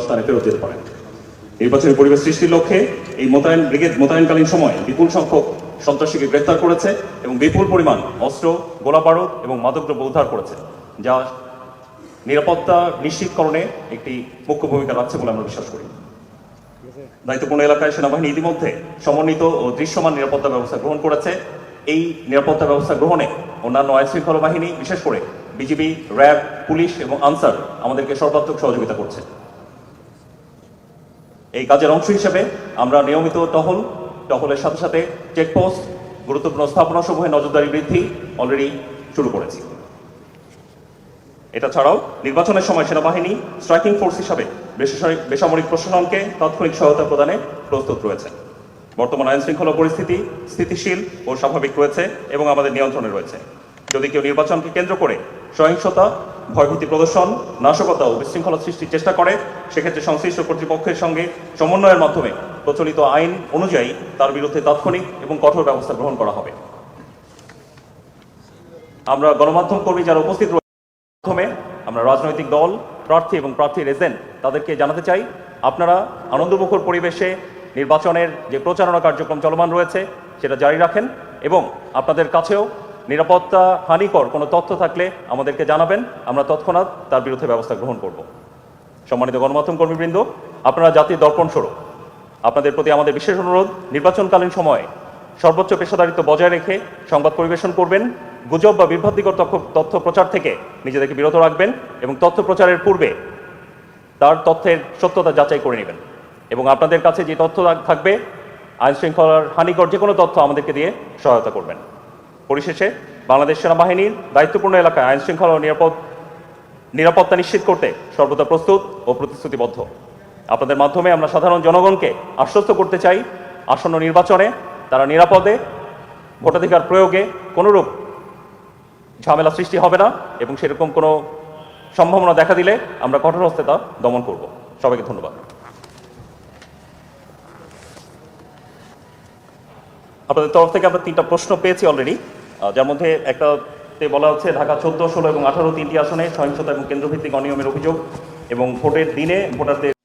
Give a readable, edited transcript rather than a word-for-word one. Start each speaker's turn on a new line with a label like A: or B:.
A: স্থানে ফেরত যেতে পারেন। নির্বাচনী পরিবেশ সৃষ্টির লক্ষ্যে এই ব্রিগেড মোতায়েনকালীন সময়ে বিপুল সংখ্যক সন্ত্রাসীকে গ্রেফতার করেছে এবং বিপুল পরিমাণ অস্ত্র, গোলাবারুদ এবং মাদকদ্রব্য উদ্ধার করেছে, যা নিরাপত্তা নিশ্চিতকরণে একটি মুখ্য ভূমিকা রাখছে বলে আমরা বিশ্বাস করি। দায়িত্বপূর্ণ এলাকায় সেনাবাহিনী ইতিমধ্যে সমন্বিত ও দৃশ্যমান নিরাপত্তা ব্যবস্থা গ্রহণ করেছে। এই নিরাপত্তা ব্যবস্থা গ্রহণে অন্যান্য আইনশৃঙ্খলা বাহিনী, বিশেষ করে বিজিবি, র্যাব, পুলিশ এবং আনসার আমাদেরকে সর্বাত্মক সহযোগিতা করছে। এই কাজের অংশ হিসেবে আমরা নিয়মিত টহলের সাথে সাথে চেকপোস্ট, গুরুত্বপূর্ণ স্থাপনা সমূহে নজরদারি বৃদ্ধি অলরেডি শুরু করেছি। এটা ছাড়াও নির্বাচনের সময় সেনাবাহিনী স্ট্রাইকিং ফোর্স হিসাবে বেসামরিক প্রশাসনকে তাৎক্ষণিক সহায়তা প্রদানে প্রস্তুত রয়েছে। বর্তমান আইন শৃঙ্খলা পরিস্থিতি স্থিতিশীল ও স্বাভাবিক রয়েছে এবং আমাদের নিয়ন্ত্রণে রয়েছে। যদি কেউ নির্বাচনকে কেন্দ্র করে সহিংসতা, ভয়ভীতি প্রদর্শন, নাশকতা ও বিশৃঙ্খলা সৃষ্টির চেষ্টা করে, সেক্ষেত্রে সংশ্লিষ্ট কর্তৃপক্ষের সঙ্গে সমন্বয়ের মাধ্যমে প্রচলিত আইন অনুযায়ী তার বিরুদ্ধে তাৎক্ষণিক এবং কঠোর ব্যবস্থা গ্রহণ করা হবে। আমরা গণমাধ্যম কর্মী যারা উপস্থিত মাধ্যমে আমরা রাজনৈতিক দল, প্রার্থী এবং প্রার্থীর এজেন্ট তাদেরকে জানাতে চাই, আপনারা আনন্দমুখর পরিবেশে নির্বাচনের যে প্রচারণা কার্যক্রম চলমান রয়েছে সেটা জারি রাখেন এবং আপনাদের কাছেও নিরাপত্তা হানিকর কোনো তথ্য থাকলে আমাদেরকে জানাবেন, আমরা তৎক্ষণাৎ তার বিরুদ্ধে ব্যবস্থা গ্রহণ করব। সম্মানিত গণমাধ্যম কর্মীবৃন্দ, আপনারা জাতির দর্পণ স্বরূপ, আপনাদের প্রতি আমাদের বিশেষ অনুরোধ, নির্বাচনকালীন সময়ে সর্বোচ্চ পেশাদারিত্ব বজায় রেখে সংবাদ পরিবেশন করবেন, গুজব বা বিভ্রান্তিকর তথ্য প্রচার থেকে নিজেদেরকে বিরত রাখবেন এবং তথ্য প্রচারের পূর্বে তার তথ্যের সত্যতা যাচাই করে নেবেন এবং আপনাদের কাছে যে তথ্য থাকবে আইন শৃঙ্খলার হানিকর যে কোনো তথ্য আমাদেরকে দিয়ে সহায়তা করবেন। পরিশেষে বাংলাদেশ সেনাবাহিনীর দায়িত্বপূর্ণ এলাকায় আইন শৃঙ্খলা ও নিরাপত্তা নিশ্চিত করতে সর্বদা প্রস্তুত ও প্রতিশ্রুতিবদ্ধ। আপনাদের মাধ্যমে আমরা সাধারণ জনগণকে আশ্বস্ত করতে চাই, আসন্ন নির্বাচনে তারা নিরাপদে ভোটাধিকার প্রয়োগে কোনোরূপ ঝামেলা সৃষ্টি হবে না এবং সেরকম কোনো সম্ভাবনা দেখা দিলে আমরা কঠোর হস্তে তা দমন করব। সবাইকে ধন্যবাদ। আপনাদের তরফ থেকে আমরা 3টা প্রশ্ন পেয়েছি অলরেডি, যার মধ্যে একটাতে বলা হচ্ছে ঢাকা 14, 16 এবং 18 তিনটি আসনে সহিংসতা এবং কেন্দ্রভিত্তিক অনিয়মের অভিযোগ এবং ভোটের দিনে ভোটারদের